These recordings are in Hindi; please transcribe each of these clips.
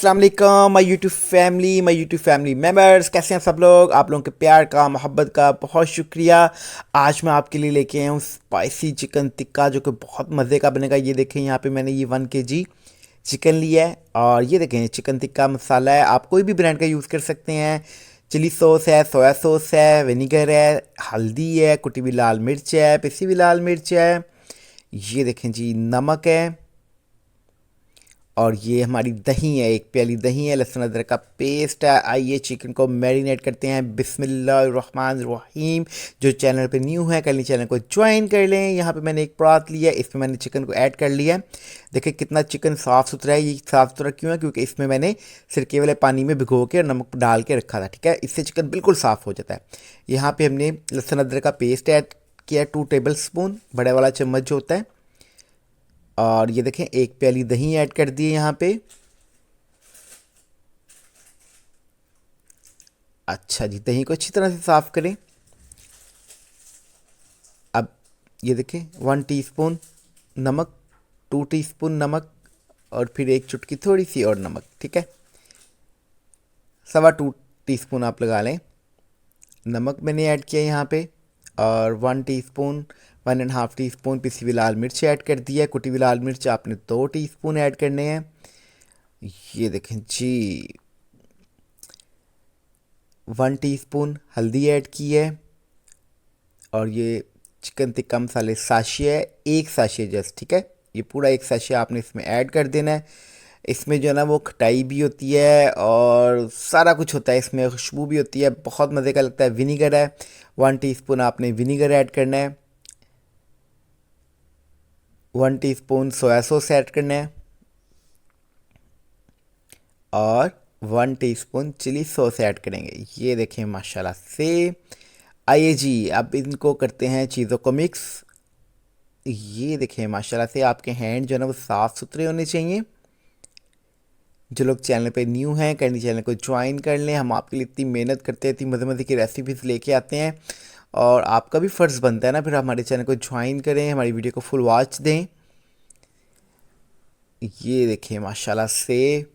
अस्सलाम वालेकुम माय यूट्यूब फैमिली मेम्बर्स। कैसे हैं सब लोग? आप लोगों के प्यार का, मोहब्बत का बहुत शुक्रिया। आज मैं आपके लिए लेके आया हूँ स्पाइसी चिकन टिक्का, जो कि बहुत मज़े का बनेगा। ये देखें, यहाँ पे मैंने ये 1 kg चिकन लिया है और ये देखें चिकन टिक्का मसाला है। आप कोई भी ब्रांड का यूज़ कर सकते हैं। चिली सॉस है, सोया सॉस है, विनीगर है, हल्दी है, कुटी हुई लाल मिर्च है, पिसी हुई लाल मिर्च है, ये देखें जी नमक है, और ये हमारी दही है, 1 प्याली दही है, लहसुन अदरक का पेस्ट है। आइए चिकन को मैरिनेट करते हैं। बिस्मिल्लाहिर्रहमानिर्रहीम। जो चैनल पे न्यू है कल चैनल को ज्वाइन कर लें। यहाँ पे मैंने एक परात लिया है, इसमें मैंने चिकन को ऐड कर लिया है। देखिए कितना चिकन साफ़ सुथरा है। ये साफ़ सुथरा क्यों है? क्योंकि इसमें मैंने सिरके वाले पानी में भिगो के और नमक डाल के रखा था। ठीक है, इससे चिकन बिल्कुल साफ़ हो जाता है। यहाँ पर हमने लहसुन अदरक का पेस्ट ऐड किया 2 टेबल स्पून, बड़े वाला चम्मच जो होता है। और ये देखें 1 प्याली दही ऐड कर दी है यहाँ पे। अच्छा जी, दही को अच्छी तरह से साफ़ करें। अब ये देखें 1 टीस्पून नमक, 2 टीस्पून नमक, और फिर 1 चुटकी थोड़ी सी और नमक। ठीक है, 2.25 टीस्पून आप लगा लें। नमक मैंने ऐड किया यहाँ पे, और 1.5 टीस्पून पिसी हुई लाल मिर्च ऐड कर दिया है। कुटी हुई लाल मिर्च आपने 2 टीस्पून ऐड करने हैं। ये देखें जी 1 टीस्पून हल्दी ऐड की है। और ये चिकन टिक्का मसाले साशे है, 1 साशे जस्ट। ठीक है, ये पूरा 1 साशे आपने इसमें ऐड कर देना है। इसमें जो है ना वो खटाई भी होती है और सारा कुछ होता है, इसमें खुशबू भी होती है, बहुत मज़े का लगता है। विनीगर है, 1 टीस्पून आपने विनीगर ऐड करना है। 1 टीस्पून सोया सॉस ऐड करना है, और 1 टीस्पून चिली सॉस ऐड करेंगे। ये देखें माशाल्लाह से। आइए जी अब इनको करते हैं चीज़ों को मिक्स। ये देखें माशाल्लाह से आपके हैंड जो है ना वो साफ़ सुथरे होने चाहिए। जो लोग चैनल पे न्यू हैं कैंडी चैनल को ज्वाइन कर लें। हम आपके लिए इतनी मेहनत करते हैं, इतनी मज़े मज़े की रेसिपीज़ लेके आते हैं, और आपका भी फ़र्ज़ बनता है ना फिर हमारे चैनल को ज्वाइन करें, हमारी वीडियो को फुल वॉच दें। ये देखें माशाल्लाह से।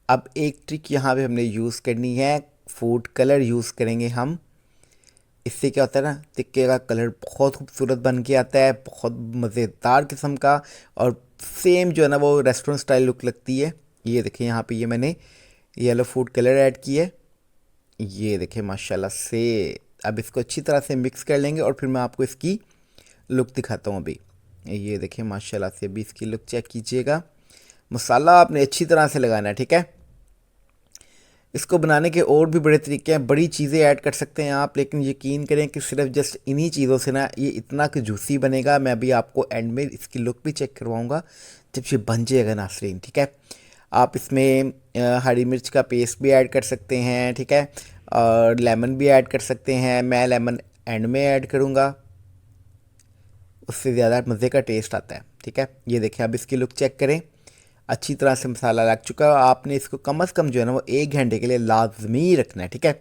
अब एक ट्रिक यहाँ पे हमने यूज़ करनी है, फूड कलर यूज़ करेंगे हम। इससे क्या होता है ना, टिक्के का कलर बहुत खूबसूरत बन के आता है, बहुत मज़ेदार किस्म का, और सेम जो है ना वो रेस्टोरेंट स्टाइल लुक लगती है। ये देखें यहाँ पे ये मैंने येलो फूड कलर ऐड किया है। ये देखें माशाल्लाह से। अब इसको अच्छी तरह से मिक्स कर लेंगे और फिर मैं आपको इसकी लुक दिखाता हूँ अभी। ये देखें माशाल्लाह से। अभी इसकी लुक चेक कीजिएगा। मसाला आपने अच्छी तरह से लगाना है। ठीक है, इसको बनाने के और भी बड़े तरीके हैं, बड़ी चीज़ें ऐड कर सकते हैं आप, लेकिन यकीन करें कि सिर्फ जस्ट इन्हीं चीज़ों से ना ये इतना कि जूसी बनेगा। मैं अभी आपको एंड में इसकी लुक भी चेक करवाऊंगा जब ये बन जाएगा नासरीन। ठीक है, आप इसमें हरी मिर्च का पेस्ट भी ऐड कर सकते हैं। ठीक है, और लेमन भी ऐड कर सकते हैं। मैं लेमन एंड में ऐड करूँगा, उससे ज़्यादा मज़े का टेस्ट आता है। ठीक है, ये देखें अब इसकी लुक चेक करें। अच्छी तरह से मसाला लग चुका है। आपने इसको कम से कम जो है ना वो 1 घंटे के लिए लाजमी रखना है। ठीक है,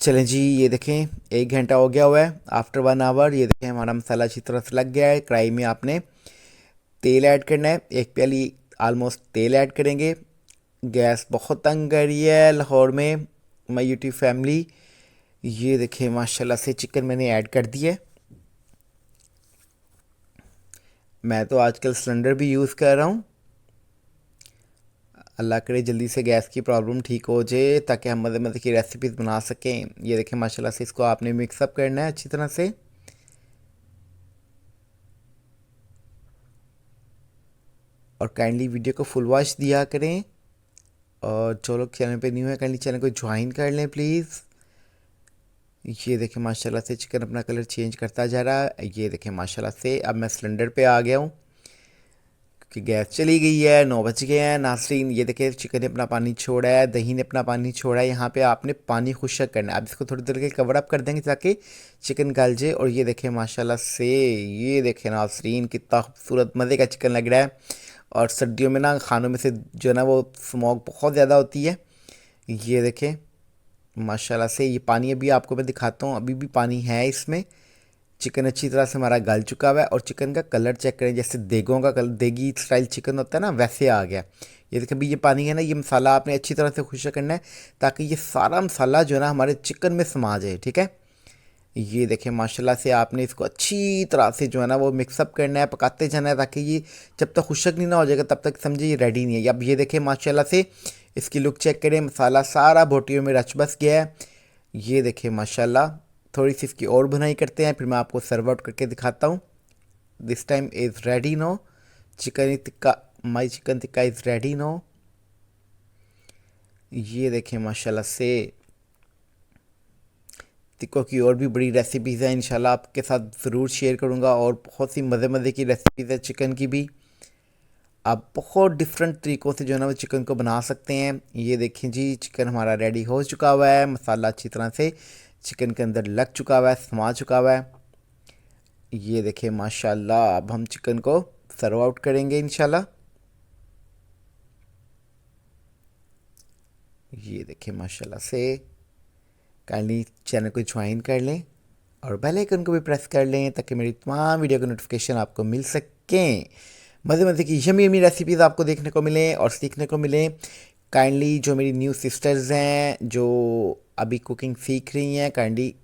चलें जी ये देखें 1 घंटा हो गया हुआ है। आफ्टर 1 आवर ये देखें हमारा मसाला अच्छी तरह से लग गया है। कढ़ाई में आपने तेल ऐड करना है, 1 प्याली आलमोस्ट तेल ऐड करेंगे। गैस बहुत तंग कर रही है लाहौर में माय यूट्यूब फैमिली। ये देखें माशाल्लाह से चिकन मैंने ऐड कर दिया है। मैं तो आजकल सिलेंडर भी यूज़ कर रहा हूँ। अल्लाह करे जल्दी से गैस की प्रॉब्लम ठीक हो जाए ताकि हम मज़े मज़े की रेसिपीज़ बना सकें। ये देखें माशाल्लाह से इसको आपने मिक्सअप करना है अच्छी तरह से। और काइंडली वीडियो को फुल वॉच दिया करें, और जो लोग चैनल पे न्यू है काइंडली चैनल को ज्वाइन कर लें प्लीज़। ये देखें माशाल्लाह से चिकन अपना कलर चेंज करता जा रहा है। ये देखें माशाल्लाह से अब मैं सिलेंडर पे आ गया हूँ कि गैस चली गई है। 9 बज गए हैं नासरीन। ये देखिए चिकन ने अपना पानी छोड़ा है, दही ने अपना पानी छोड़ा है। यहाँ पे आपने पानी खुश्क करना है। अब इसको थोड़ी देर के कवर अप कर देंगे ताकि चिकन गल जाए। और ये देखें माशाल्लाह से, ये देखें नासरीन कितना खूबसूरत मज़े का चिकन लग रहा है। और सर्दियों में ना खानों में से जो है ना वो स्मोक बहुत ज़्यादा होती है। ये देखें माशाल्लाह से। ये पानी अभी आपको मैं दिखाता हूँ, अभी भी पानी है इसमें। चिकन अच्छी तरह से हमारा गल चुका हुआ है और चिकन का कलर चेक करें, जैसे देगों का कलर, देगी स्टाइल चिकन होता है ना, वैसे आ गया। ये देखिए अभी ये पानी है ना, ये मसाला आपने अच्छी तरह से खुश्क करना है ताकि ये सारा मसाला जो है ना हमारे चिकन में समा जाए, ठीक है। ये देखें माशाल्लाह से आपने इसको अच्छी तरह से जो है ना वो मिक्सअप करना है, पकाते जाना है ताकि ये जब तक खुश्क नहीं ना हो जाएगा तब तक समझिए ये रेडी नहीं है। अब ये देखें माशाल्लाह से इसकी लुक चेक करें, मसाला सारा बोटियों में रच बस गया है। ये देखें माशाल्लाह, थोड़ी सी इसकी और भुनाई करते हैं, फिर मैं आपको सर्व आउट करके दिखाता हूँ। This time is ready no, chicken tikka, my chicken tikka is ready no. ये देखें माशाल्लाह से टिक्कों की और भी बड़ी रेसिपीज़ हैं, इंशाल्लाह आपके साथ ज़रूर शेयर करूँगा, और बहुत सी मज़े मज़े की रेसिपीज़ है चिकन की भी। आप बहुत डिफरेंट तरीक़ों से जो है ना वो चिकन को बना सकते हैं। ये देखें जी, चिकन हमारा रेडी हो चुका हुआ है, मसाला अच्छी तरह से चिकन के अंदर लग चुका हुआ है, समा चुका हुआ है। ये देखें माशाल्लाह, अब हम चिकन को सर्व आउट करेंगे इंशाल्लाह। ये देखें माशाल्लाह से, काइंडली चैनल को ज्वाइन कर लें और बेल आइकन को भी प्रेस कर लें ताकि मेरी तमाम वीडियो की नोटिफिकेशन आपको मिल सकें। मज़े मज़े की यमी यमी रेसिपीज़ आपको देखने को मिलें और सीखने को मिलें। काइंडली जो मेरी न्यू सिस्टर्स हैं जो अभी कुकिंग सीख रही हैं, काइंडली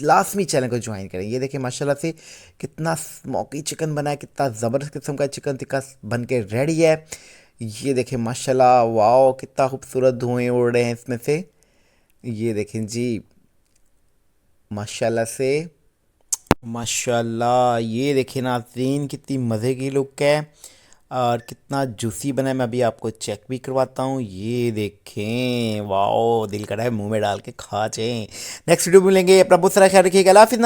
लाजमी चैनल को ज्वाइन करें। ये देखिए माशाल्लाह से कितना स्मोकी चिकन बना है, कितना ज़बरदस्त किस्म का चिकन टिक्का बन के रेडी है। ये देखें माशाल्लाह, वाओ कितना खूबसूरत धुएँ उड़ रहे हैं इसमें से। ये देखें जी माशाल्लाह से, माशाल्लाह ये देखें नाज़रीन कितनी मज़े की लुक है और कितना जूसी बना है। मैं अभी आपको चेक भी करवाता हूँ। ये देखें, वाओ दिल कर रहा है मुंह में डाल के खा जाएं। नेक्स्ट वीडियो में मिलेंगे, अपना बहुत सारा ख्याल रखिएगा, अल्लाह हाफ़िज़।